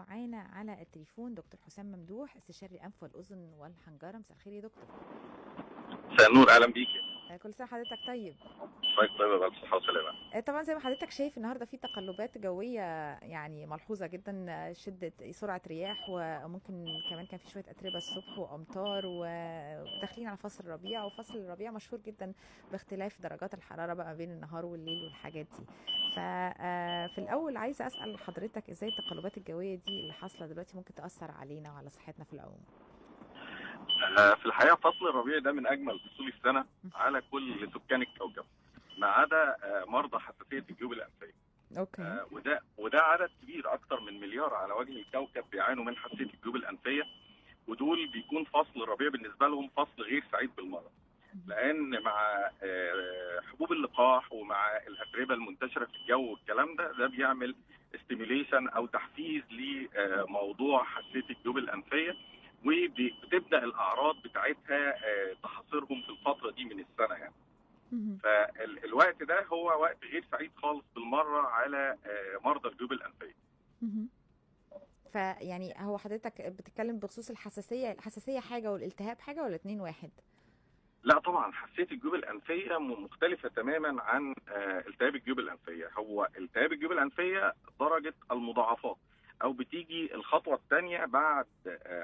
معانا على التليفون دكتور حسام ممدوح، استشاري الانف والاذن والحنجره. مساء الخير يا دكتور. مساء النور، اهلا بيكي. كل سنه حضرتك طيب. طيب بألف صحة وسلامة. طبعا زي ما حضرتك شايف النهارده في تقلبات جويه يعني ملحوظه جدا، شده سرعه رياح، وممكن كمان كان في شويه اتربه الصبح وامطار، وداخلين على فصل الربيع، وفصل الربيع مشهور جدا باختلاف درجات الحراره بقى بين النهار والليل والحاجات دي. ففي الاول عايزه اسال حضرتك ازاي التقلبات الجويه دي اللي حاصله دلوقتي ممكن تاثر علينا وعلى صحتنا في العموم. في الحقيقة فصل الربيع ده من أجمل فصول السنة على كل سكان الكوكب، ما عدا مرضى حساسية الجيوب الأنفية. اوكي. وده عدد كبير، أكتر من مليار على وجه الكوكب بيعانوا من حساسية الجيوب الأنفية، ودول بيكون فصل الربيع بالنسبة لهم فصل غير سعيد بالمرة، لأن مع حبوب اللقاح ومع الأتربة المنتشرة في الجو والكلام ده بيعمل استيميليشن أو تحفيز لموضوع حساسية الجيوب الأنفية، وبتبدا الاعراض بتاعتها تحاصرهم في الفتره دي من السنه يعني. مهم. فالوقت ده هو وقت غير سعيد خالص بالمره على مرضى الجيوب الانفيه. مهم. فيعني هو حضرتك بتتكلم بخصوص الحساسية حاجة والالتهاب حاجة، ولا اتنين واحد؟ لا طبعا، حساسيه الجيوب الانفيه مختلفه تماما عن التهاب الجيوب الانفيه. هو التهاب الجيوب الانفيه درجه المضاعفات، او بتيجي الخطوه الثانيه بعد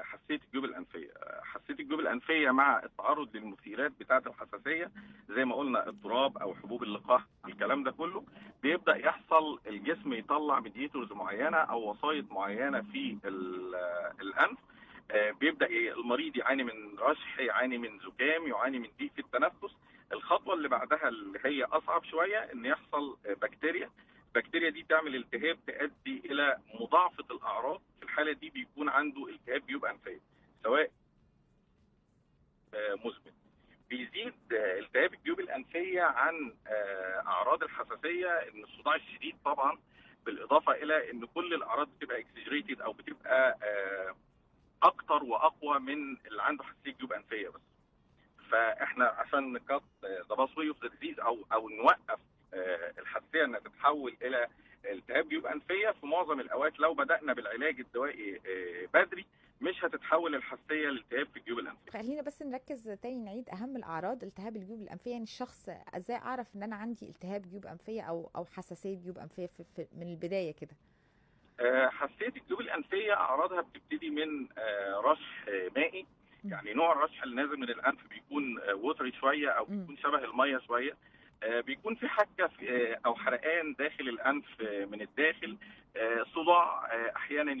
حساسيه الجيوب الانفيه. حساسيه الجيوب الانفيه مع التعرض للمثيرات بتاعه الحساسيه زي ما قلنا التراب او حبوب اللقاح، الكلام ده كله بيبدا يحصل الجسم يطلع ميديتورز معينه او وسائط معينه في الانف. بيبدا المريض يعاني من رشح، يعاني من زكام، يعاني من ضيق في التنفس. الخطوه اللي بعدها اللي هي اصعب شويه ان يحصل بكتيريا. البكتيريا دي تعمل التهاب تؤدي الى مضاعفه الاعراض. في الحاله دي بيكون عنده التهاب جيوب انفيه، سواء مزمن. بيزيد التهاب الجيوب الانفيه عن اعراض الحساسيه ان الصداع الشديد طبعا، بالاضافه الى ان كل الاعراض بتبقى اكسجريتد او بتبقى اكتر واقوى من اللي عنده حساسيه جيوب انفيه بس. فاحنا عشان نكت ذا باس واي اوف ذا ديزيز او نوقف الحساسيه انها تتحول الى التهاب جيوب انفيه، في معظم الاوقات لو بدانا بالعلاج الدوائي بدري مش هتتحول الحساسيه لالتهاب في الجيوب الانفيه. خلينا بس نركز تاني، نعيد اهم الاعراض التهاب الجيوب الانفيه. يعني الشخص ازاي اعرف ان انا عندي التهاب جيوب انفيه او حساسيه جيوب انفيه من البدايه كده؟ حساسيه الجيوب الانفيه اعراضها بتبتدي من رشح مائي. مم. يعني نوع الرشح اللي نازل من الانف بيكون ووتري شويه او مم. بيكون شبه الميه شويه. بيكون في حكه او حرقان داخل الانف من الداخل. صداع احيانا